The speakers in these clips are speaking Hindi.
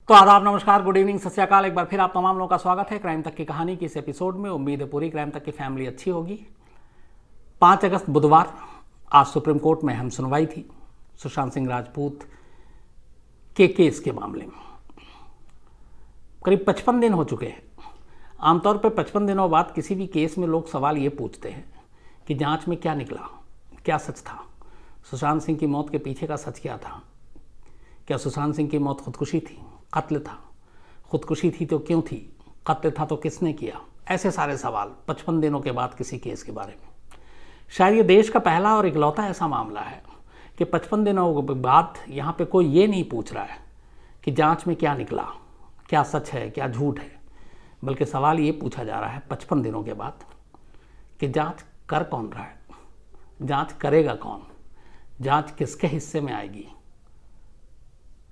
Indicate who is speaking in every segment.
Speaker 1: तो आदाब, नमस्कार, गुड इवनिंग, सत श्री अकाल। एक बार फिर आप तमाम लोगों का स्वागत है क्राइम तक की कहानी की इस एपिसोड में। उम्मीद है पूरी क्राइम तक की फैमिली अच्छी होगी। 5 अगस्त बुधवार, आज सुप्रीम कोर्ट में अहम सुनवाई थी सुशांत सिंह राजपूत के केस के मामले में। करीब 55 दिन हो चुके हैं। आमतौर पर 55 दिनों बाद किसी भी केस में लोग सवाल ये पूछते हैं कि जांच में क्या निकला, क्या सच था, सुशांत सिंह की मौत के पीछे का सच क्या था, क्या सुशांत सिंह की मौत खुदकुशी थी, कत्ल था, खुदकुशी थी तो क्यों थी, कत्ल था तो किसने किया। ऐसे सारे सवाल 55 दिनों के बाद किसी केस के बारे में। शायद ये देश का पहला और इकलौता ऐसा मामला है कि 55 दिनों के बाद यहाँ पे कोई ये नहीं पूछ रहा है कि जांच में क्या निकला, क्या सच है, क्या झूठ है, बल्कि सवाल ये पूछा जा रहा है 55 दिनों के बाद कि जांच कर कौन रहा है, जांच करेगा कौन, जांच किसके हिस्से में आएगी।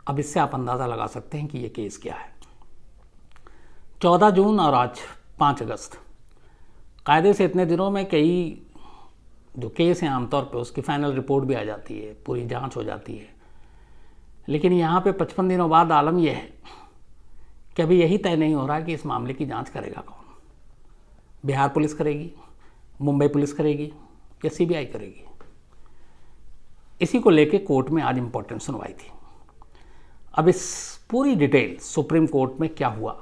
Speaker 1: अब इससे आप अंदाज़ा लगा सकते हैं कि ये केस क्या है। 14 जून और आज 5 अगस्त, कायदे से इतने दिनों में कई जो केस हैं आमतौर पे उसकी फाइनल रिपोर्ट भी आ जाती है, पूरी जांच हो जाती है। लेकिन यहाँ पे 55 दिनों बाद आलम यह है कि अभी यही तय नहीं हो रहा कि इस मामले की जांच करेगा कौन। बिहार पुलिस करेगी, मुंबई पुलिस करेगी या सीबीआई करेगी। इसी को लेके कोर्ट में आज इंपॉर्टेंट सुनवाई थी। अब इस पूरी डिटेल सुप्रीम कोर्ट में क्या हुआ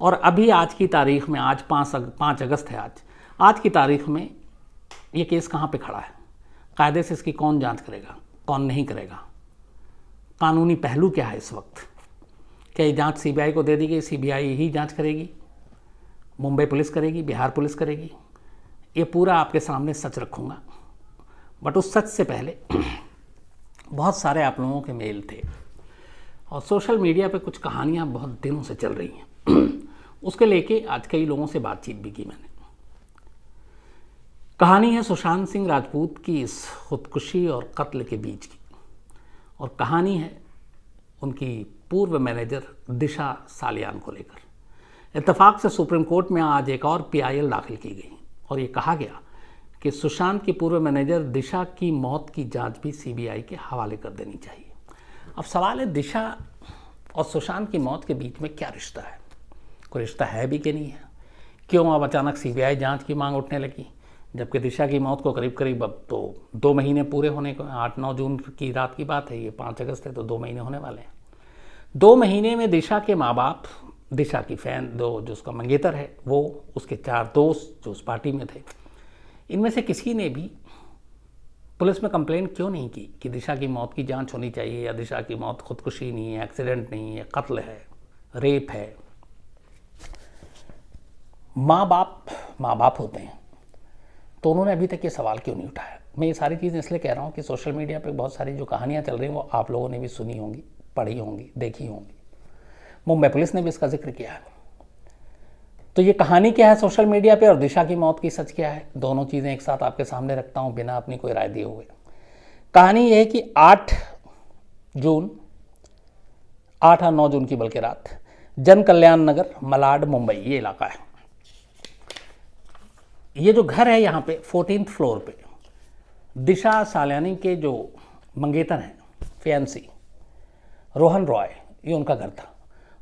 Speaker 1: और अभी आज की तारीख में, आज 5 अगस्त है, आज की तारीख में ये केस कहाँ पे खड़ा है, कायदे से इसकी कौन जांच करेगा, कौन नहीं करेगा, कानूनी पहलू क्या है इस वक्त, क्या ये जांच सीबीआई को दे दी गई, सीबीआई ही जांच करेगी, मुंबई पुलिस करेगी, बिहार पुलिस करेगी, ये पूरा आपके सामने सच रखूँगा। बट उस सच से पहले बहुत सारे आप लोगों के मेल थे और सोशल मीडिया पे कुछ कहानियाँ बहुत दिनों से चल रही हैं उसके लेके आज कई लोगों से बातचीत भी की मैंने। कहानी है सुशांत सिंह राजपूत की इस खुदकुशी और कत्ल के बीच की, और कहानी है उनकी पूर्व मैनेजर दिशा सालियान को लेकर। इत्तेफाक से सुप्रीम कोर्ट में आज एक और पीआईएल दाखिल की गई और ये कहा गया कि सुशांत की पूर्व मैनेजर दिशा की मौत की जांच भी सीबीआई के हवाले कर देनी चाहिए। अब सवाल है, दिशा और सुशांत की मौत के बीच में क्या रिश्ता है, कोई रिश्ता है भी कि नहीं है, क्यों अब अचानक सीबीआई जांच की मांग उठने लगी, जबकि दिशा की मौत को करीब करीब अब तो 2 महीने पूरे होने को, 8-9 जून की रात की बात है, ये 5 अगस्त है तो 2 महीने होने वाले हैं। 2 महीने में दिशा के माँ बाप, दिशा की फैन, जो उसका मंगेतर है वो, उसके 4 दोस्त जो उस पार्टी में थे, इनमें से किसी ने भी पुलिस में कंप्लेंट क्यों नहीं की कि दिशा की मौत की जांच होनी चाहिए, या दिशा की मौत खुदकुशी नहीं है, एक्सीडेंट नहीं है, कत्ल है, रेप है। माँ बाप होते हैं तो उन्होंने अभी तक ये सवाल क्यों नहीं उठाया। मैं ये सारी चीज़ें इसलिए कह रहा हूँ कि सोशल मीडिया पे बहुत सारी जो कहानियाँ चल रही हैं वो आप लोगों ने भी सुनी होंगी, पढ़ी होंगी, देखी होंगी। मुंबई पुलिस ने भी इसका जिक्र किया है। तो ये कहानी क्या है सोशल मीडिया पे और दिशा की मौत की सच क्या है, दोनों चीज़ें एक साथ आपके सामने रखता हूँ बिना अपनी कोई राय दिए हुए। कहानी ये है कि 8 और 9 जून की बल्कि रात, जन कल्याण नगर, मलाड, मुंबई, ये इलाका है। ये जो घर है यहाँ पे 14th फ्लोर पे दिशा सालियानी के जो मंगेतर हैं, फियांसी रोहन रॉय, ये उनका घर था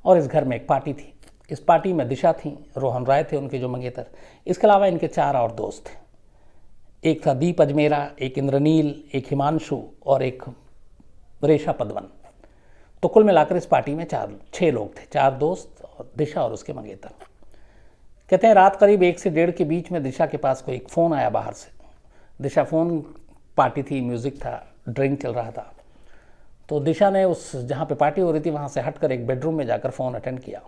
Speaker 1: और इस घर में एक पार्टी थी। इस पार्टी में दिशा थी, रोहन राय थे उनके जो मंगेतर। इसके अलावा इनके 4 और दोस्त थे। एक था दीप अजमेरा, एक इंद्रनील, एक हिमांशु और एक रेशा पदवन। तो कुल मिलाकर इस पार्टी में 6 लोग थे, 4 दोस्त और दिशा और उसके मंगेतर। कहते हैं रात करीब 1 से 1:30 के बीच में दिशा के पास कोई एक फ़ोन आया बाहर से। दिशा फ़ोन, पार्टी थी, म्यूज़िक था, ड्रिंक चल रहा था। तो दिशा ने उस जहाँ पे पार्टी हो रही थी वहाँ से हटकर एक बेडरूम में जाकर फ़ोन अटेंड किया।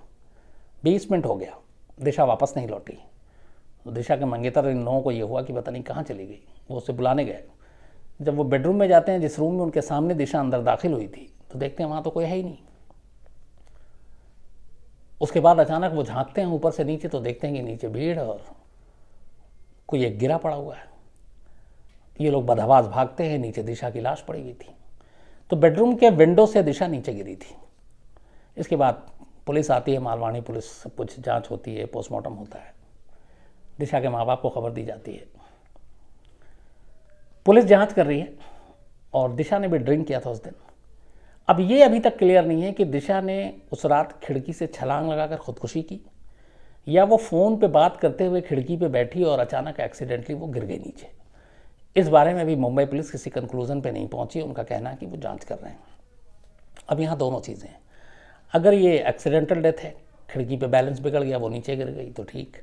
Speaker 1: 20 मिनट हो गया, दिशा वापस नहीं लौटी। तो दिशा के मंगेतर इन लोगों को ये हुआ कि पता नहीं कहाँ चली गई। वो उसे बुलाने गए। जब वो बेडरूम में जाते हैं, जिस रूम में उनके सामने दिशा अंदर दाखिल हुई थी, तो देखते हैं वहाँ तो कोई है ही नहीं। उसके बाद अचानक वो झांकते हैं ऊपर से नीचे, तो देखते हैं कि नीचे भीड़ और कोई एक गिरा पड़ा हुआ है। ये लोग बदहवास भागते हैं, नीचे दिशा की लाश पड़ी हुई थी। तो बेडरूम के विंडो से दिशा नीचे गिरी थी। इसके बाद पुलिस आती है, मालवानी पुलिस, सब कुछ जांच होती है, पोस्टमार्टम होता है। दिशा के माँ बाप को खबर दी जाती है। पुलिस जांच कर रही है और दिशा ने भी ड्रिंक किया था उस दिन। अब ये अभी तक क्लियर नहीं है कि दिशा ने उस रात खिड़की से छलांग लगाकर खुदकुशी की या वो फ़ोन पे बात करते हुए खिड़की पे बैठी और अचानक एक्सीडेंटली वो गिर गई नीचे। इस बारे में अभी मुंबई पुलिस किसी कंक्लूजन पे नहीं पहुंची। उनका कहना है कि वो जांच कर रहे हैं। अब यहाँ दोनों चीज़ें हैं, अगर ये एक्सीडेंटल डेथ है, खिड़की पे बैलेंस बिगड़ गया, वो नीचे गिर गई तो ठीक,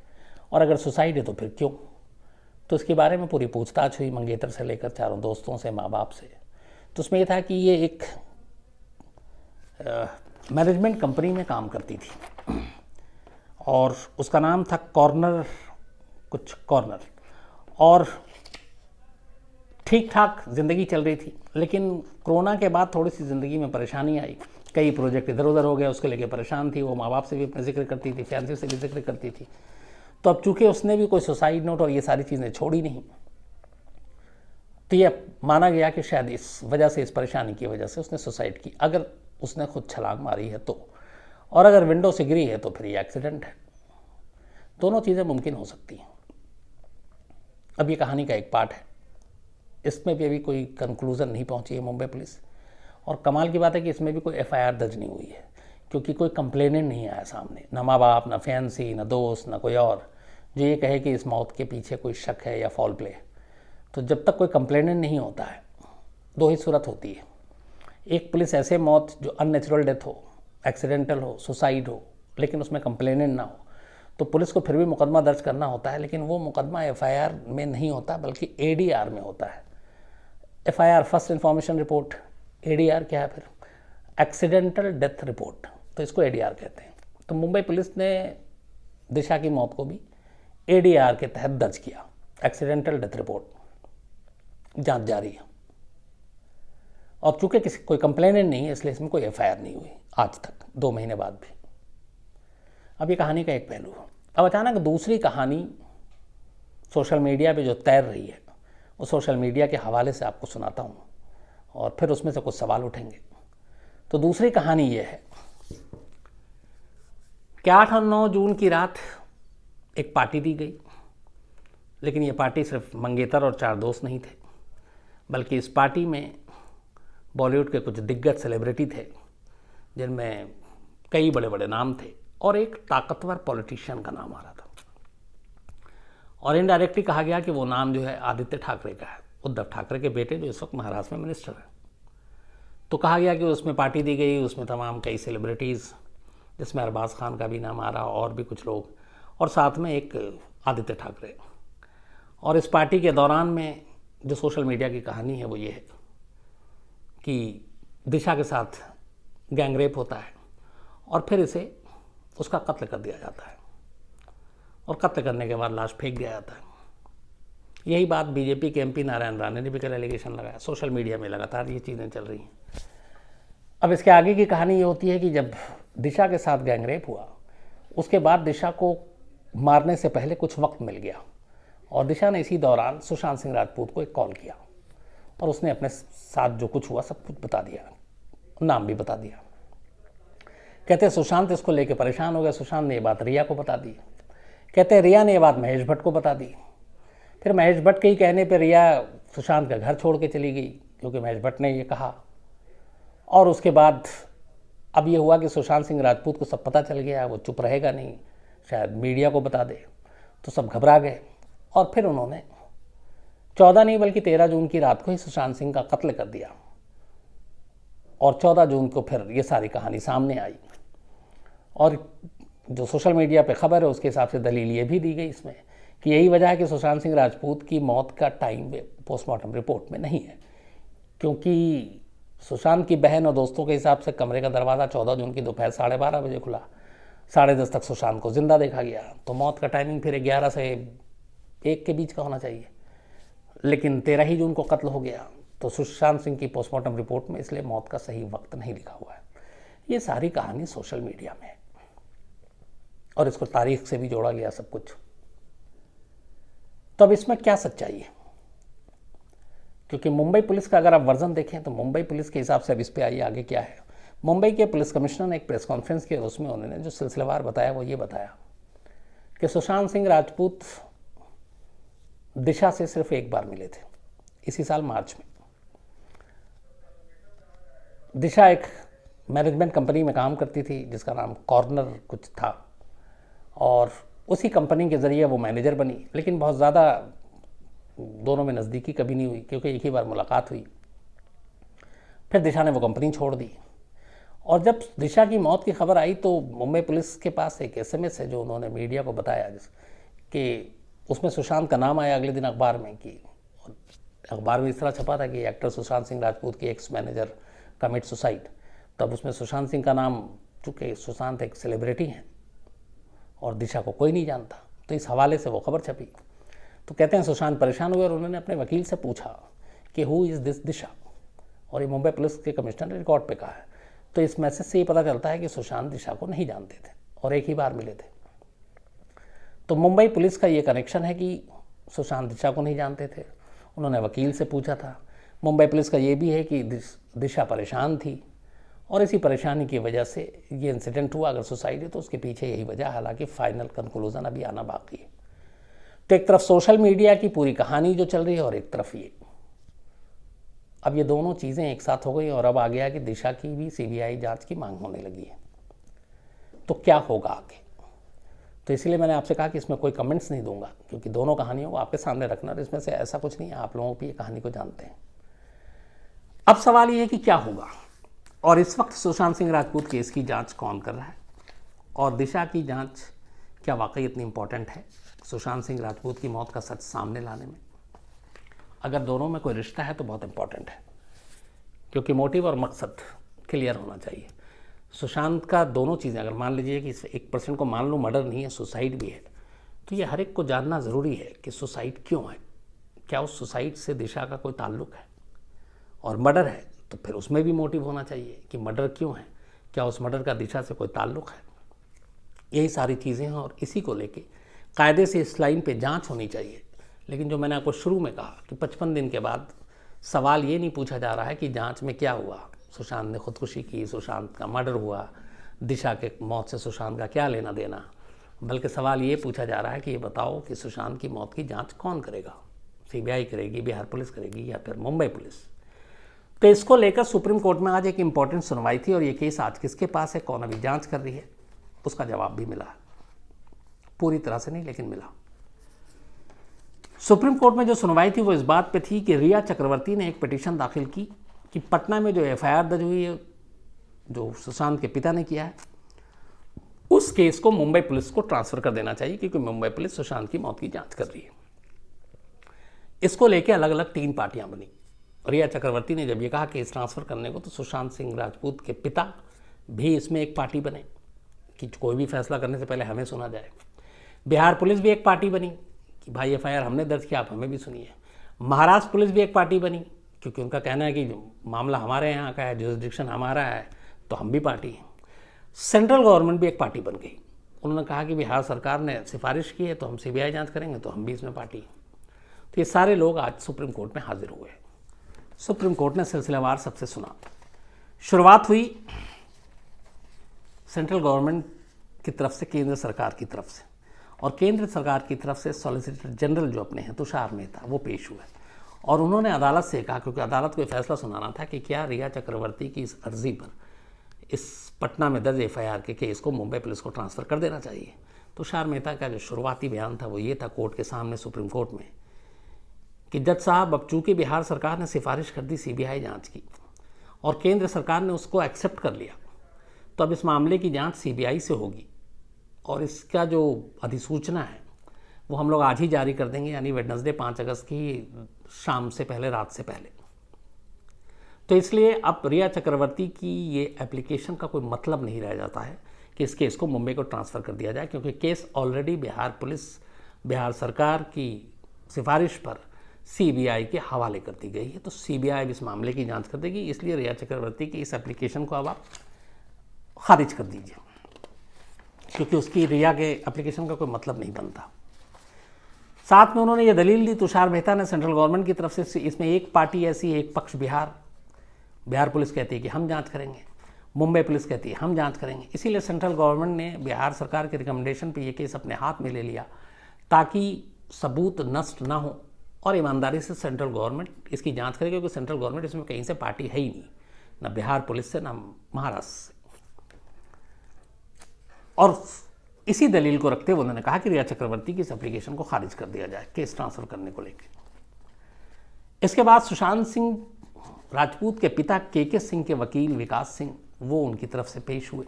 Speaker 1: और अगर सुसाइड है तो फिर क्यों। तो इसके बारे में पूरी पूछताछ हुई मंगेतर से लेकर चारों दोस्तों से, माँ बाप से। तो उसमें यह था कि ये एक मैनेजमेंट कंपनी में काम करती थी और उसका नाम था कॉर्नर, और ठीक ठाक ज़िंदगी चल रही थी। लेकिन कोरोना के बाद थोड़ी सी ज़िंदगी में परेशानी आई, कई प्रोजेक्ट इधर उधर हो गए, उसके लेके परेशान थी। वो माँ बाप से भी अपना जिक्र करती थी, फैंसी से भी जिक्र करती थी। तो अब चूंकि उसने भी कोई सुसाइड नोट और ये सारी चीज़ें छोड़ी नहीं, तो ये माना गया कि शायद इस वजह से, इस परेशानी की वजह से उसने सुसाइड की। अगर उसने खुद छलांग मारी है तो, और अगर विंडो से गिरी है तो फिर ये एक्सीडेंट है। दोनों चीज़ें मुमकिन हो सकती हैं। अब ये कहानी का एक पार्ट है, इसमें भी अभी कोई कंक्लूज़न नहीं पहुंची है मुंबई पुलिस। और कमाल की बात है कि इसमें भी कोई एफआईआर दर्ज नहीं हुई है, क्योंकि कोई कंप्लेनेंट नहीं आया सामने, ना माँ बाप, ना फैंसी, ना दोस्त, ना कोई और जो ये कहे कि इस मौत के पीछे कोई शक है या फॉल प्ले। तो जब तक कोई कंप्लेनेंट नहीं होता है, दो ही सूरत होती है। एक, पुलिस ऐसे मौत जो अननेचुरल डेथ हो, एक्सीडेंटल हो, सुसाइड हो, लेकिन उसमें कंप्लेनेंट ना हो, तो पुलिस को फिर भी मुकदमा दर्ज करना होता है। लेकिन वो मुकदमा एफआईआर में नहीं होता, बल्कि एडीआर में होता है। FIR first information report, ADR क्या है फिर, एक्सीडेंटल डेथ रिपोर्ट, तो इसको एडीआर कहते हैं। तो मुंबई पुलिस ने दिशा की मौत को भी एडीआर के तहत दर्ज किया, एक्सीडेंटल डेथ रिपोर्ट। जांच जारी है और चूंकि किसी कोई कंप्लेनेंट नहीं है, इसलिए इसमें कोई एफआईआर नहीं हुई आज तक, 2 महीने बाद भी। अब ये कहानी का एक पहलू है। अब अचानक दूसरी कहानी सोशल मीडिया पे जो तैर रही है, वो सोशल मीडिया के हवाले से आपको सुनाता हूँ और फिर उसमें से कुछ सवाल उठेंगे। तो दूसरी कहानी ये है कि 8 और 9 जून की रात एक पार्टी दी गई। लेकिन ये पार्टी सिर्फ मंगेतर और 4 दोस्त नहीं थे, बल्कि इस पार्टी में बॉलीवुड के कुछ दिग्गज सेलिब्रिटी थे, जिनमें कई बड़े बड़े नाम थे और एक ताकतवर पॉलिटिशियन का नाम आ रहा था। और इनडायरेक्टली कहा गया कि वो नाम जो है आदित्य ठाकरे का है, उद्धव ठाकरे के बेटे, जो इस वक्त महाराष्ट्र में मिनिस्टर हैं। तो कहा गया कि उसमें पार्टी दी गई, उसमें तमाम कई सेलिब्रिटीज़, जिसमें अरबाज खान का भी नाम आ रहा और भी कुछ लोग, और साथ में एक आदित्य ठाकरे। और इस पार्टी के दौरान में जो सोशल मीडिया की कहानी है वो ये है कि दिशा के साथ गैंगरेप होता है और फिर इसे उसका कत्ल कर दिया जाता है और कत्ल करने के बाद लाश फेंक दिया जाता है। यही बात बीजेपी के एमपी नारायण राणे ने भी कल एलिगेशन लगाया। सोशल मीडिया में लगातार ये चीज़ें चल रही हैं। अब इसके आगे की कहानी ये होती है कि जब दिशा के साथ गैंगरेप हुआ, उसके बाद दिशा को मारने से पहले कुछ वक्त मिल गया और दिशा ने इसी दौरान सुशांत सिंह राजपूत को एक कॉल किया और उसने अपने साथ जो कुछ हुआ सब कुछ बता दिया, नाम भी बता दिया। कहते सुशांत इसको लेके परेशान हो गया। सुशांत ने ये बात रिया को बता दी। कहते रिया ने ये बात महेश भट्ट को बता दी। फिर महेश भट्ट के ही कहने पर रिया सुशांत का घर छोड़ के चली गई, क्योंकि महेश भट्ट ने ये कहा। और उसके बाद अब ये हुआ कि सुशांत सिंह राजपूत को सब पता चल गया, वो चुप रहेगा नहीं, शायद मीडिया को बता दे। तो सब घबरा गए और फिर उन्होंने 14 नहीं बल्कि 13 जून की रात को ही सुशांत सिंह का कत्ल कर दिया। और 14 जून को फिर ये सारी कहानी सामने आई और जो सोशल मीडिया पे खबर है उसके हिसाब से दलील ये भी दी गई इसमें कि यही वजह है कि सुशांत सिंह राजपूत की मौत का टाइम पोस्टमार्टम रिपोर्ट में नहीं है, क्योंकि सुशांत की बहन और दोस्तों के हिसाब से कमरे का दरवाज़ा 14 जून की दोपहर 12:30 बजे खुला, 10:30 तक सुशांत को जिंदा देखा गया। तो मौत का टाइमिंग फिर 11 से 1 के बीच का होना चाहिए, लेकिन 13 ही जून को कत्ल हो गया। तो सुशांत सिंह की पोस्टमार्टम रिपोर्ट में इसलिए मौत का सही वक्त नहीं लिखा हुआ है। ये सारी कहानी सोशल मीडिया में है और इसको तारीख से भी जोड़ा गया सब कुछ। तो अब इसमें क्या सच्चाई है, क्योंकि मुंबई पुलिस का अगर आप वर्जन देखें तो मुंबई पुलिस के हिसाब से अब इस पे आइए आगे क्या है। मुंबई के पुलिस कमिश्नर ने एक प्रेस कॉन्फ्रेंस की और उसमें उन्होंने जो सिलसिलेवार बताया वो ये बताया कि सुशांत सिंह राजपूत दिशा से सिर्फ एक बार मिले थे, इसी साल मार्च में। दिशा एक मैनेजमेंट कंपनी में काम करती थी जिसका नाम कॉर्नर कुछ था, और उसी कंपनी के ज़रिए वो मैनेजर बनी, लेकिन बहुत ज़्यादा दोनों में नज़दीकी कभी नहीं हुई क्योंकि एक ही बार मुलाकात हुई। फिर दिशा ने वो कंपनी छोड़ दी, और जब दिशा की मौत की खबर आई तो मुंबई पुलिस के पास एक SMS है जो उन्होंने मीडिया को बताया, कि उसमें सुशांत का नाम आया अगले दिन अखबार में, कि अखबार में इस तरह छपा था कि एक्टर सुशांत सिंह राजपूत के एक्स मैनेजर कमिट सुसाइड। तब उसमें सुशांत सिंह का नाम, चूँकि सुशांत एक सेलिब्रिटी हैं और दिशा को कोई नहीं जानता, तो इस हवाले से वो खबर छपी। तो कहते हैं सुशांत परेशान हुए और उन्होंने अपने वकील से पूछा कि हु इज़ दिस दिशा, और ये मुंबई पुलिस के कमिश्नर ने रिकॉर्ड पे कहा है। तो इस मैसेज से ये पता चलता है कि सुशांत दिशा को नहीं जानते थे और एक ही बार मिले थे। तो मुंबई पुलिस का ये कनेक्शन है कि सुशांत दिशा को नहीं जानते थे, उन्होंने वकील से पूछा था। मुंबई पुलिस का ये भी है कि दिशा परेशान थी और इसी परेशानी की वजह से ये इंसिडेंट हुआ। अगर सुसाइड है तो उसके पीछे यही वजह, हालांकि फाइनल कंक्लूजन अभी आना बाकी है। तो एक तरफ सोशल मीडिया की पूरी कहानी जो चल रही है और एक तरफ ये, अब ये दोनों चीज़ें एक साथ हो गई और अब आ गया कि दिशा की भी CBI जांच की मांग होने लगी है। तो क्या होगा आगे? तो इसलिए मैंने आपसे कहा कि इसमें कोई कमेंट्स नहीं दूंगा, क्योंकि दोनों कहानियों को आपके सामने रखना, और इसमें से ऐसा कुछ नहीं है, आप लोगों की ये कहानी को जानते हैं। अब सवाल ये है कि क्या होगा, और इस वक्त सुशांत सिंह राजपूत केस की जांच कौन कर रहा है, और दिशा की जांच क्या वाकई इतनी इंपॉर्टेंट है सुशांत सिंह राजपूत की मौत का सच सामने लाने में? अगर दोनों में कोई रिश्ता है तो बहुत इंपॉर्टेंट है, क्योंकि मोटिव और मकसद क्लियर होना चाहिए। सुशांत का दोनों चीज़ें, अगर मान लीजिए कि 1% को मान लो मर्डर नहीं है, सुसाइड भी है, तो ये हर एक को जानना ज़रूरी है कि सुसाइड क्यों है, क्या उस सुसाइड से दिशा का कोई ताल्लुक है, और मर्डर है तो फिर उसमें भी मोटिव होना चाहिए कि मर्डर क्यों है, क्या उस मर्डर का दिशा से कोई ताल्लुक है। यही सारी चीज़ें हैं और इसी को लेके कायदे से इस लाइन पे जांच होनी चाहिए। लेकिन जो मैंने आपको शुरू में कहा कि 55 दिन के बाद सवाल ये नहीं पूछा जा रहा है कि जांच में क्या हुआ, सुशांत ने खुदकुशी की, सुशांत का मर्डर हुआ, दिशा के मौत से सुशांत का क्या लेना देना, बल्कि सवाल ये पूछा जा रहा है कि ये बताओ कि सुशांत की मौत की जाँच कौन करेगा? CBI करेगी, बिहार पुलिस करेगी, या फिर मुंबई पुलिस? तो इसको लेकर सुप्रीम कोर्ट में आज एक इम्पॉर्टेंट सुनवाई थी, और ये केस आज किसके पास है, कौन अभी जांच कर रही है, उसका जवाब भी मिला। पूरी तरह से नहीं, लेकिन मिला। सुप्रीम कोर्ट में जो सुनवाई थी वो इस बात पे थी कि रिया चक्रवर्ती ने एक पिटीशन दाखिल की कि पटना में जो FIR दर्ज हुई है, जो सुशांत के पिता ने किया है, उस केस को मुंबई पुलिस को ट्रांसफ़र कर देना चाहिए, क्योंकि मुंबई पुलिस सुशांत की मौत की जाँच कर रही है। इसको लेकर अलग अलग 3 पार्टियाँ बनी। रिया चक्रवर्ती ने जब ये कहा कि इस ट्रांसफ़र करने को, तो सुशांत सिंह राजपूत के पिता भी इसमें एक पार्टी बने कि कोई भी फैसला करने से पहले हमें सुना जाए। बिहार पुलिस भी एक पार्टी बनी कि भाई FIR हमने दर्ज किया, आप हमें भी सुनिए। महाराष्ट्र पुलिस भी एक पार्टी बनी, क्योंकि उनका कहना है कि मामला हमारे यहाँ का है, जुरिसडिक्शन हमारा है, तो हम भी पार्टी हैं। सेंट्रल गवर्नमेंट भी एक पार्टी बन गई, उन्होंने कहा कि बिहार सरकार ने सिफारिश की है तो हम CBI जाँच करेंगे, तो हम भी इसमें पार्टी हैं। तो ये सारे लोग आज सुप्रीम कोर्ट में हाजिर हुए। सुप्रीम कोर्ट ने सिलसिलेवार सबसे सुना। शुरुआत हुई सेंट्रल गवर्नमेंट की तरफ से, केंद्र सरकार की तरफ से, और केंद्र सरकार की तरफ से सॉलिसिटर जनरल जो अपने हैं तुषार मेहता, वो पेश हुए और उन्होंने अदालत से कहा, क्योंकि अदालत को फैसला सुनाना था कि क्या रिया चक्रवर्ती की इस अर्जी पर इस पटना में दर्ज FIR के केस को मुंबई पुलिस को ट्रांसफ़र कर देना चाहिए। तुषार मेहता का जो शुरुआती बयान था वो ये था कोर्ट के सामने सुप्रीम कोर्ट में कि जज साहब, अब चूँकि बिहार सरकार ने सिफारिश कर दी CBI जाँच की और केंद्र सरकार ने उसको एक्सेप्ट कर लिया, तो अब इस मामले की जाँच CBI से होगी, और इसका जो अधिसूचना है वो हम लोग आज ही जारी कर देंगे, यानी वेडनेसडे 5 अगस्त की शाम से पहले, रात से पहले। तो इसलिए अब रिया चक्रवर्ती की ये एप्लीकेशन का कोई मतलब नहीं रह जाता है कि इस केस को मुंबई को ट्रांसफ़र कर दिया जाए, क्योंकि case already Bihar police, Bihar सरकार की सिफारिश पर CBI के हवाले कर दी गई है। तो CBI इस मामले की जांच कर देगी, इसलिए रिया चक्रवर्ती की इस एप्लीकेशन को अब आप खारिज कर दीजिए, क्योंकि उसकी रिया के एप्लीकेशन का कोई मतलब नहीं बनता। साथ में उन्होंने ये दलील दी, तुषार मेहता ने, सेंट्रल गवर्नमेंट की तरफ से, इसमें एक पार्टी ऐसी, एक पक्ष बिहार पुलिस कहती है कि हम जांच करेंगे, मुंबई पुलिस कहती है हम जांच करेंगे। इसीलिए सेंट्रल गवर्नमेंट ने बिहार सरकार के रिकमेंडेशन पे ये केस अपने हाथ में ले लिया, ताकि सबूत नष्ट ना हो और ईमानदारी से सेंट्रल गवर्नमेंट इसकी जांच करे, क्योंकि सेंट्रल गवर्नमेंट इसमें कहीं से पार्टी है ही नहीं। न बिहार पुलिस से, न महाराष्ट्र से। और इसी दलील को रखते हुए उन्होंने कहा कि रिया चक्रवर्ती की इस एप्लीकेशन को खारिज कर दिया जाए केस ट्रांसफर करने को लेकर। इसके बाद सुशांत सिंह राजपूत के पिता के सिंह के वकील विकास सिंह वो उनकी तरफ से पेश हुए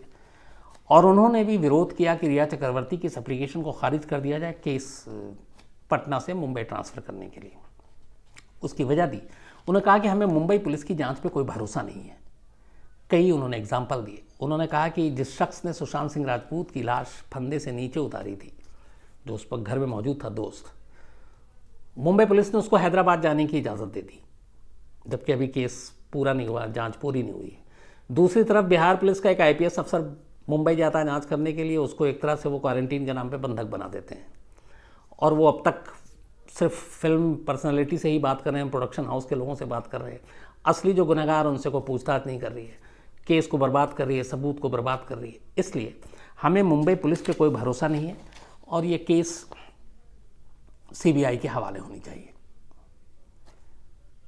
Speaker 1: और उन्होंने भी विरोध किया कि रिया चक्रवर्ती की इस एप्लीकेशन को खारिज कर दिया जाए केस पटना से मुंबई ट्रांसफ़र करने के लिए। उसकी वजह दी, उन्होंने कहा कि हमें मुंबई पुलिस की जांच पे कोई भरोसा नहीं है। कई उन्होंने एग्जाम्पल दिए। उन्होंने कहा कि जिस शख्स ने सुशांत सिंह राजपूत की लाश फंदे से नीचे उतारी थी, जो उस पर घर में मौजूद था दोस्त, मुंबई पुलिस ने उसको हैदराबाद जाने की इजाज़त दे दी, जबकि अभी केस पूरा नहीं हुआ, जांच पूरी नहीं हुई। दूसरी तरफ बिहार पुलिस का एक IPS अफसर मुंबई जाता है जांच करने के लिए, उसको एक तरह से वो क्वारंटीन के नाम पे बंधक बना देते हैं और वो अब तक सिर्फ फिल्म पर्सनालिटी से ही बात कर रहे हैं, प्रोडक्शन हाउस के लोगों से बात कर रहे हैं। असली जो गुनहगार उनसे कोई पूछताछ नहीं कर रही है, केस को बर्बाद कर रही है, सबूत को बर्बाद कर रही है। इसलिए हमें मुंबई पुलिस पे कोई भरोसा नहीं है और ये केस CBI के हवाले होनी चाहिए।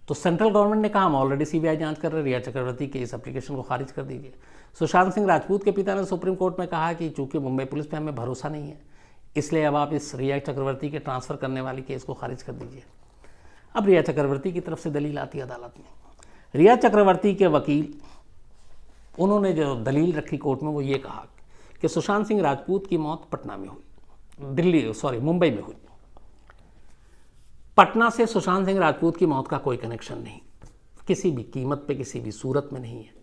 Speaker 1: तो सेंट्रल गवर्नमेंट ने कहा हम ऑलरेडी CBI जांच कर रहे हैं, रिया चक्रवर्ती के इस एप्लीकेशन को खारिज कर दीजिए। सुशांत सिंह राजपूत के पिता ने सुप्रीम कोर्ट में कहा कि चूंकि मुंबई पुलिस पे हमें भरोसा नहीं है, इसलिए अब आप इस रिया चक्रवर्ती के ट्रांसफ़र करने वाली केस को खारिज कर दीजिए। अब रिया चक्रवर्ती की तरफ से दलील आती है अदालत में। रिया चक्रवर्ती के वकील उन्होंने जो दलील रखी कोर्ट में वो ये कहा कि सुशांत सिंह राजपूत की मौत पटना में हुई, मुंबई में हुई। पटना से सुशांत सिंह राजपूत की मौत का कोई कनेक्शन नहीं, किसी भी कीमत पे, किसी भी सूरत में नहीं है।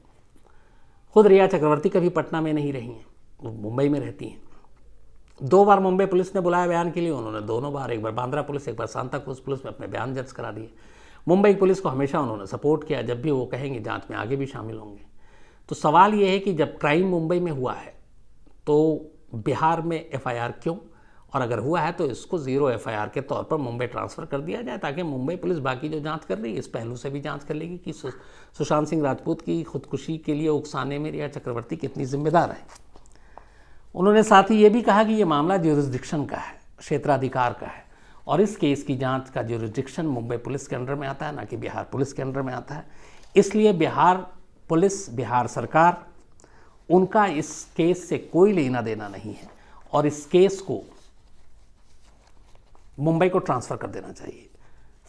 Speaker 1: खुद रिया चक्रवर्ती कभी पटना में नहीं रही हैं, वो मुंबई में रहती हैं। 2 बार मुंबई पुलिस ने बुलाया बयान के लिए, उन्होंने दोनों बार, एक बार बांद्रा पुलिस, एक बार सांताक्रूज पुलिस में अपने बयान दर्ज करा दिए। मुंबई पुलिस को हमेशा उन्होंने सपोर्ट किया, जब भी वो कहेंगे जांच में आगे भी शामिल होंगे। तो सवाल ये है कि जब क्राइम मुंबई में हुआ है तो बिहार में FIR क्यों, और अगर हुआ है तो इसको 0 FIR के तौर पर मुंबई ट्रांसफ़र कर दिया जाए, ताकि मुंबई पुलिस बाकी जो जांच कर रही है इस पहलू से भी जांच कर लेगी कि सुशांत सिंह राजपूत की खुदकुशी के लिए उकसाने में रिया चक्रवर्ती कितनी जिम्मेदार है। उन्होंने साथ ही ये भी कहा कि ये मामला ज्यूरिसडिक्शन का है, क्षेत्राधिकार का है, और इस केस की जांच का ज्यूरिसडिक्शन मुंबई पुलिस के अंडर में आता है, ना कि बिहार पुलिस के अंडर में आता है। इसलिए बिहार पुलिस, बिहार सरकार, उनका इस केस से कोई लेना देना नहीं है और इस केस को मुंबई को ट्रांसफ़र कर देना चाहिए।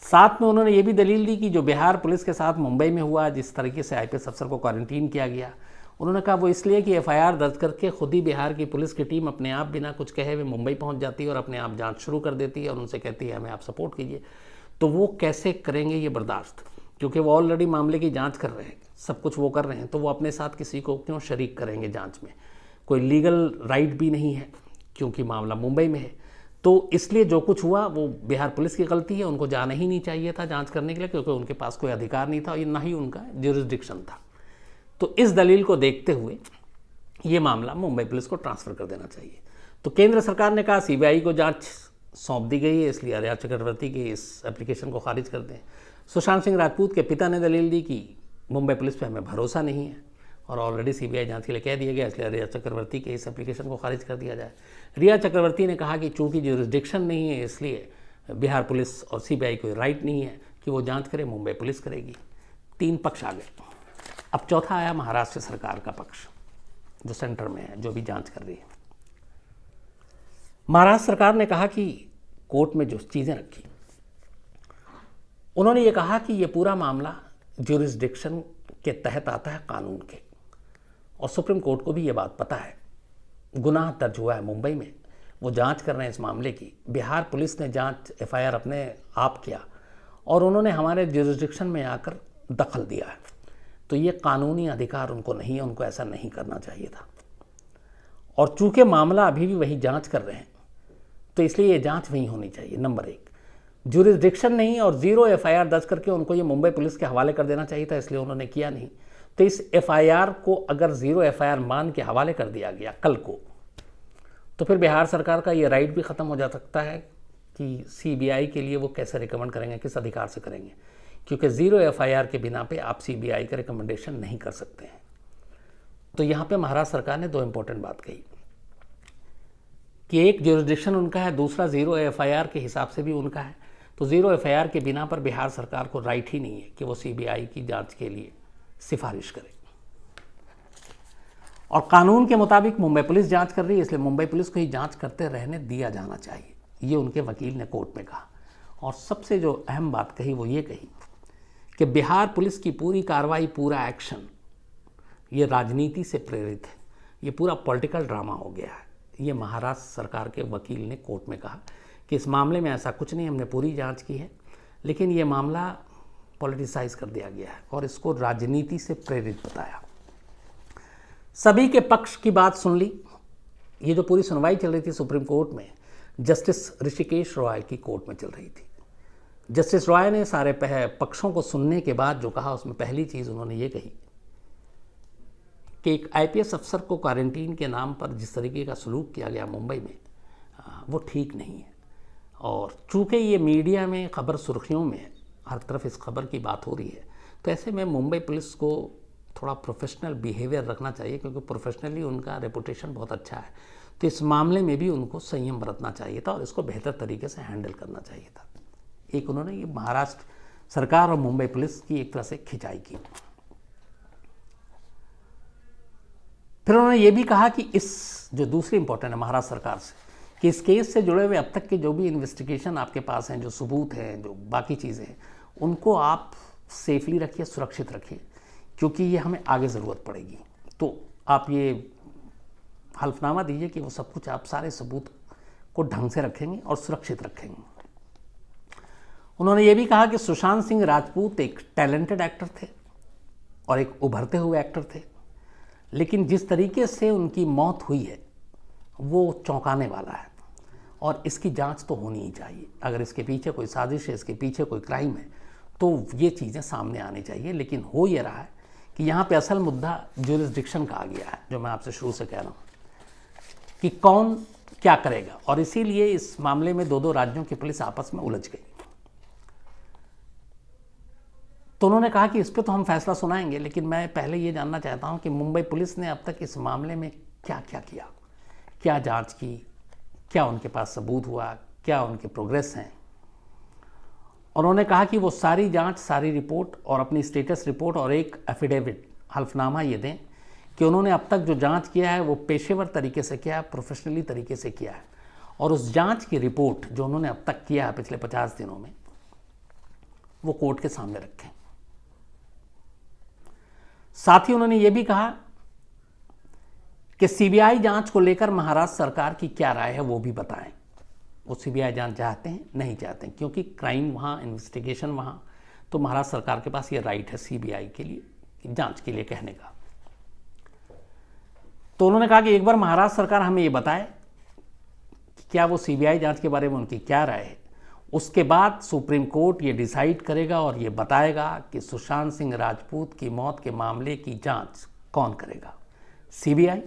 Speaker 1: साथ में उन्होंने ये भी दलील दी कि जो बिहार पुलिस के साथ मुंबई में हुआ, जिस तरीके से IPS अफसर को क्वारंटीन किया गया, उन्होंने कहा वो इसलिए कि FIR दर्ज करके खुद ही बिहार की पुलिस की टीम अपने आप बिना कुछ कहे हुए मुंबई पहुंच जाती है और अपने आप जांच शुरू कर देती है और उनसे कहती है हमें आप सपोर्ट कीजिए। तो वो कैसे करेंगे ये बर्दाश्त, क्योंकि वो ऑलरेडी मामले की जांच कर रहे हैं, सब कुछ वो कर रहे हैं, तो वो अपने साथ किसी को क्यों शरीक करेंगे जांच में। कोई लीगल राइट भी नहीं है क्योंकि मामला मुंबई में है। तो इसलिए जो कुछ हुआ वो बिहार पुलिस की गलती है, उनको जाना ही नहीं चाहिए था जांच करने के लिए, क्योंकि उनके पास कोई अधिकार नहीं था और ना ही उनका ज्यूरिसडिक्शन था। तो इस दलील को देखते हुए ये मामला मुंबई पुलिस को ट्रांसफ़र कर देना चाहिए। तो केंद्र सरकार ने कहा CBI को जांच सौंप दी गई है, इसलिए रिया चक्रवर्ती की इस एप्लीकेशन को खारिज कर दें। सुशांत सिंह राजपूत के पिता ने दलील दी कि मुंबई पुलिस पे हमें भरोसा नहीं है और ऑलरेडी CBI जांच के लिए कह दिया गया, इसलिए रिया चक्रवर्ती के इस एप्लीकेशन को खारिज कर दिया जाए। रिया चक्रवर्ती ने कहा कि चूंकि ज्यूरिसडिक्शन नहीं है, इसलिए बिहार पुलिस और CBI को राइट नहीं है कि वो जांच करे, मुंबई पुलिस करेगी। 3 पक्ष आ गए। अब चौथा आया महाराष्ट्र सरकार का पक्ष, जो सेंटर में है, जो भी जांच कर रही है। महाराष्ट्र सरकार ने कहा कि कोर्ट में जो चीज़ें रखी, उन्होंने ये कहा कि ये पूरा मामला ज्यूरिसडिक्शन के तहत आता है कानून के, और सुप्रीम कोर्ट को भी ये बात पता है। गुनाह दर्ज हुआ है मुंबई में, वो जांच कर रहे हैं इस मामले की। बिहार पुलिस ने जांच FIR अपने आप किया और उन्होंने हमारे ज्यूरिसडिक्शन में आकर दखल दिया है, तो ये कानूनी अधिकार उनको नहीं है, उनको ऐसा नहीं करना चाहिए था। और चूंकि मामला अभी भी वही जांच कर रहे हैं, तो इसलिए ये जांच वहीं होनी चाहिए। नंबर 1, ज्यूरिसडिक्शन नहीं और 0 FIR दर्ज करके उनको ये मुंबई पुलिस के हवाले कर देना चाहिए था, इसलिए उन्होंने किया नहीं। तो इस FIR को अगर 0 FIR मान के हवाले कर दिया गया कल को, तो फिर बिहार सरकार का ये राइट भी ख़त्म हो जा सकता है कि CBI के लिए वो कैसे रिकमेंड करेंगे, किस अधिकार से करेंगे, क्योंकि 0 FIR के बिना पे आप CBI का रिकमेंडेशन नहीं कर सकते हैं। तो यहाँ पे महाराष्ट्र सरकार ने 2 इंपॉर्टेंट बात कही कि एक ज्यूरिसडिक्शन उनका है, दूसरा 0 FIR के हिसाब से भी उनका है। तो 0 FIR के बिना पर बिहार सरकार को राइट ही नहीं है कि वो CBI की जांच के लिए सिफारिश करे। और कानून के मुताबिक मुंबई पुलिस जांच कर रही है, इसलिए मुंबई पुलिस को ही जांच करते रहने दिया जाना चाहिए, ये उनके वकील ने कोर्ट में कहा। और सबसे जो अहम बात कही वो ये कही कि बिहार पुलिस की पूरी कार्रवाई, पूरा एक्शन ये राजनीति से प्रेरित है, ये पूरा पॉलिटिकल ड्रामा हो गया है। ये महाराष्ट्र सरकार के वकील ने कोर्ट में कहा कि इस मामले में ऐसा कुछ नहीं, हमने पूरी जांच की है, लेकिन ये मामला पॉलिटिसाइज कर दिया गया है और इसको राजनीति से प्रेरित बताया। सभी के पक्ष की बात सुन ली। ये जो पूरी सुनवाई चल रही थी सुप्रीम कोर्ट में, जस्टिस ऋषिकेश रॉय की कोर्ट में चल रही थी। जस्टिस रॉय ने सारे पक्षों को सुनने के बाद जो कहा, उसमें पहली चीज़ उन्होंने ये कही कि एक आईपीएस अफसर को क्वारंटीन के नाम पर जिस तरीके का सलूक किया गया मुंबई में, वो ठीक नहीं है। और चूँकि ये मीडिया में खबर सुर्खियों में हर तरफ इस खबर की बात हो रही है, तो ऐसे में मुंबई पुलिस को थोड़ा प्रोफेशनल बिहेवियर रखना चाहिए, क्योंकि प्रोफेशनली उनका रेपुटेशन बहुत अच्छा है। तो इस मामले में भी उनको संयम बरतना चाहिए था और इसको बेहतर तरीके से हैंडल करना चाहिए था। एक उन्होंने ये महाराष्ट्र सरकार और मुंबई पुलिस की एक तरह से खिंचाई की। फिर उन्होंने ये भी कहा कि इस जो दूसरी इंपॉर्टेंट है महाराष्ट्र सरकार से, कि इस केस से जुड़े हुए अब तक के जो भी इन्वेस्टिगेशन आपके पास हैं, जो सबूत हैं, जो बाकी चीज़ें हैं, उनको आप सेफली रखिए, सुरक्षित रखिए, क्योंकि ये हमें आगे ज़रूरत पड़ेगी। तो आप ये हल्फनामा दीजिए कि वो सब कुछ आप सारे सबूत को ढंग से रखेंगे और सुरक्षित रखेंगे। उन्होंने ये भी कहा कि सुशांत सिंह राजपूत एक टैलेंटेड एक्टर थे और एक उभरते हुए एक्टर थे, लेकिन जिस तरीके से उनकी मौत हुई है वो चौंकाने वाला है और इसकी जांच तो होनी ही चाहिए। अगर इसके पीछे कोई साजिश है, इसके पीछे कोई क्राइम है, तो ये चीज़ें सामने आनी चाहिए। लेकिन हो ये रहा है कि यहाँ पे असल मुद्दा ज्यूरिसडिक्शन का आ गया है, जो मैं आपसे शुरू से कह रहा हूँ कि कौन क्या करेगा, और इसीलिए इस मामले में दो राज्यों की पुलिस आपस में उलझ गई। तो उन्होंने कहा कि इस पर तो हम फैसला सुनाएंगे, लेकिन मैं पहले ये जानना चाहता हूँ कि मुंबई पुलिस ने अब तक इस मामले में क्या क्या किया, क्या जांच की, क्या उनके पास सबूत हुआ, क्या उनके प्रोग्रेस हैं। उन्होंने कहा कि वो सारी जांच, सारी रिपोर्ट और अपनी स्टेटस रिपोर्ट और एक एफिडेविट, हल्फनामा ये दें कि उन्होंने अब तक जो जांच किया है वो पेशेवर तरीके से किया है, प्रोफेशनली तरीके से किया है, और उस जांच की रिपोर्ट जो उन्होंने अब तक किया है पिछले 50 दिनों में, वो कोर्ट के सामने रखें। साथ ही उन्होंने ये भी कहा कि सीबीआई जांच को लेकर महाराष्ट्र सरकार की क्या राय है वो भी बताएं। वो सीबीआई जांच चाहते हैं, नहीं चाहते हैं, क्योंकि क्राइम वहाँ, इन्वेस्टिगेशन वहाँ, तो महाराष्ट्र सरकार के पास ये राइट है सीबीआई के लिए कि जांच के लिए कहने का। तो उन्होंने कहा कि एक बार महाराष्ट्र सरकार हमें ये बताए कि क्या वो सीबीआई जांच के बारे में उनकी क्या राय है, उसके बाद सुप्रीम कोर्ट ये डिसाइड करेगा और ये बताएगा कि सुशांत सिंह राजपूत की मौत के मामले की जांच कौन करेगा, सीबीआई,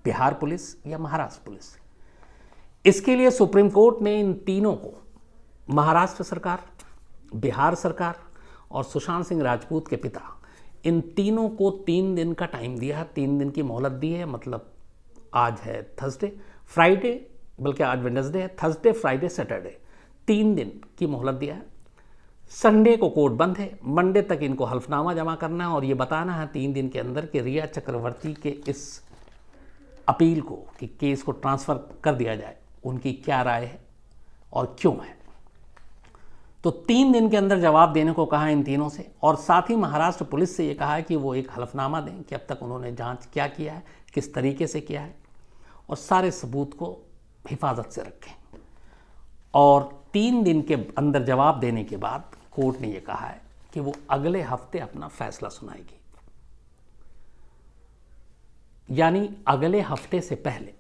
Speaker 1: बिहार पुलिस या महाराष्ट्र पुलिस। इसके लिए सुप्रीम कोर्ट ने इन तीनों को, महाराष्ट्र सरकार, बिहार सरकार और सुशांत सिंह राजपूत के पिता, इन तीनों को 3 दिन का टाइम दिया है, 3 दिन की मोहलत दी है। मतलब आज है थर्सडे, फ्राइडे, बल्कि आज वेडनेसडे है, थर्सडे, फ्राइडे, सैटरडे, 3 दिन की मोहलत दिया है। संडे को कोर्ट बंद है, मंडे तक इनको हल्फनामा जमा करना है और ये बताना है 3 दिन के अंदर कि रिया चक्रवर्ती के इस अपील को, कि केस को ट्रांसफ़र कर दिया जाए, उनकी क्या राय है और क्यों है। तो 3 दिन के अंदर जवाब देने को कहा इन तीनों से, और साथ ही महाराष्ट्र पुलिस से ये कहा है कि वो एक हल्फनामा दें कि अब तक उन्होंने जांच क्या किया है, किस तरीके से किया है, और सारे सबूत को हिफाजत से रखें। और 3 दिन के अंदर जवाब देने के बाद कोर्ट ने ये कहा है कि वो अगले हफ्ते अपना फैसला सुनाएगी। यानी अगले हफ्ते से पहले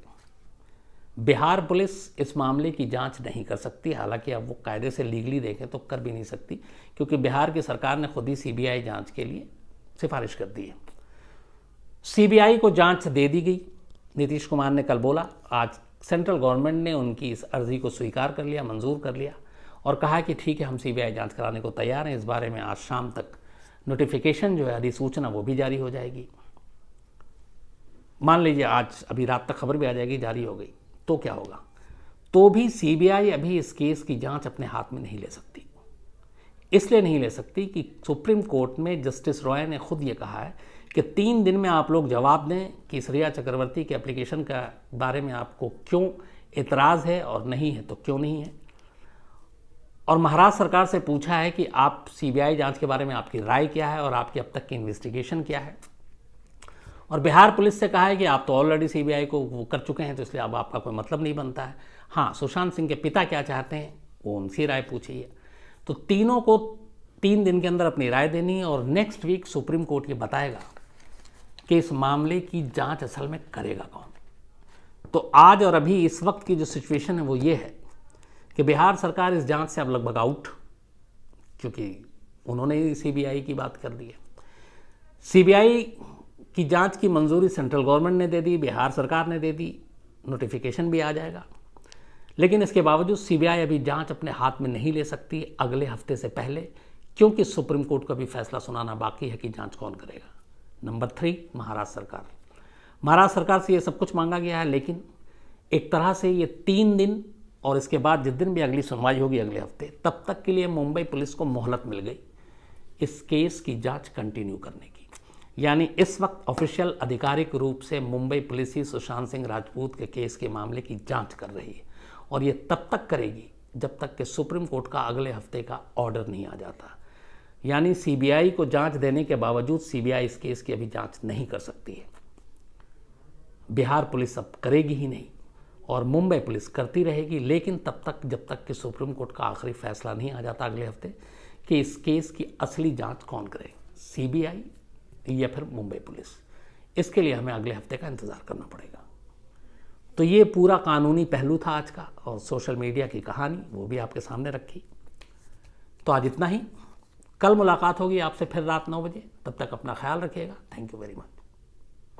Speaker 1: बिहार पुलिस इस मामले की जांच नहीं कर सकती। हालांकि अब वो कायदे से लीगली देखें तो कर भी नहीं सकती, क्योंकि बिहार की सरकार ने खुद ही सीबीआई जांच के लिए सिफारिश कर दी है। सीबीआई को जांच दे दी गई। नीतीश कुमार ने कल बोला, आज सेंट्रल गवर्नमेंट ने उनकी इस अर्जी को स्वीकार कर लिया, मंजूर कर लिया और कहा कि ठीक है, हम सीबीआई जांच कराने को तैयार हैं। इस बारे में आज शाम तक नोटिफिकेशन जो है, अधिसूचना, वो भी जारी हो जाएगी। मान लीजिए आज अभी रात तक खबर भी आ जाएगी, जारी हो गई, तो क्या होगा? तो भी सीबीआई अभी इस केस की जांच अपने हाथ में नहीं ले सकती। इसलिए नहीं ले सकती कि सुप्रीम कोर्ट में जस्टिस रॉय ने खुद ये कहा है कि 3 दिन में आप लोग जवाब दें कि इस रिया चक्रवर्ती के एप्लीकेशन का बारे में आपको क्यों एतराज़ है और नहीं है तो क्यों नहीं है। और महाराष्ट्र सरकार से पूछा है कि आप सीबीआई जांच के बारे में आपकी राय क्या है और आपकी अब तक की इन्वेस्टिगेशन क्या है। और बिहार पुलिस से कहा है कि आप तो ऑलरेडी सीबीआई को वो कर चुके हैं, तो इसलिए अब आपका कोई मतलब नहीं बनता है। हाँ, सुशांत सिंह के पिता क्या चाहते हैं वो उनसी राय पूछी है। तो तीनों को 3 दिन के अंदर अपनी राय देनी है और नेक्स्ट वीक सुप्रीम कोर्ट ये बताएगा कि इस मामले की जांच असल में करेगा कौन। तो आज और अभी इस वक्त की जो सिचुएशन है वो ये है कि बिहार सरकार इस जांच से अब लगभग आउट, क्योंकि उन्होंने ही सीबीआई की बात कर दी है। सीबीआई की जांच की मंजूरी सेंट्रल गवर्नमेंट ने दे दी, बिहार सरकार ने दे दी, नोटिफिकेशन भी आ जाएगा। लेकिन इसके बावजूद सीबीआई अभी जांच अपने हाथ में नहीं ले सकती अगले हफ्ते से पहले, क्योंकि सुप्रीम कोर्ट का भी फैसला सुनाना बाकी है कि जांच कौन करेगा। नंबर 3, महाराष्ट्र सरकार। महाराष्ट्र सरकार से ये सब कुछ मांगा गया है, लेकिन एक तरह से ये 3 दिन और इसके बाद जिस दिन भी अगली सुनवाई होगी अगले हफ्ते, तब तक के लिए मुंबई पुलिस को मोहलत मिल गई इस केस की जांच कंटिन्यू करने की। यानी इस वक्त ऑफिशियल आधिकारिक रूप से मुंबई पुलिस ही सुशांत सिंह राजपूत के केस के मामले की जांच कर रही है, और ये तब तक करेगी जब तक कि सुप्रीम कोर्ट का अगले हफ्ते का ऑर्डर नहीं आ जाता। यानी सीबीआई को जांच देने के बावजूद सीबीआई इस केस की अभी जांच नहीं कर सकती है। बिहार पुलिस अब करेगी ही नहीं और मुंबई पुलिस करती रहेगी, लेकिन तब तक जब तक कि सुप्रीम कोर्ट का आखिरी फैसला नहीं आ जाता अगले हफ्ते कि इस केस की असली जांच कौन करे, सीबीआई या फिर मुंबई पुलिस, इसके लिए हमें अगले हफ्ते का इंतज़ार करना पड़ेगा। तो ये पूरा कानूनी पहलू था आज का, और सोशल मीडिया की कहानी वो भी आपके सामने रखी। तो आज इतना ही। कल मुलाकात होगी आपसे फिर रात 9 बजे। तब तक अपना ख्याल रखिएगा। Thank you very much.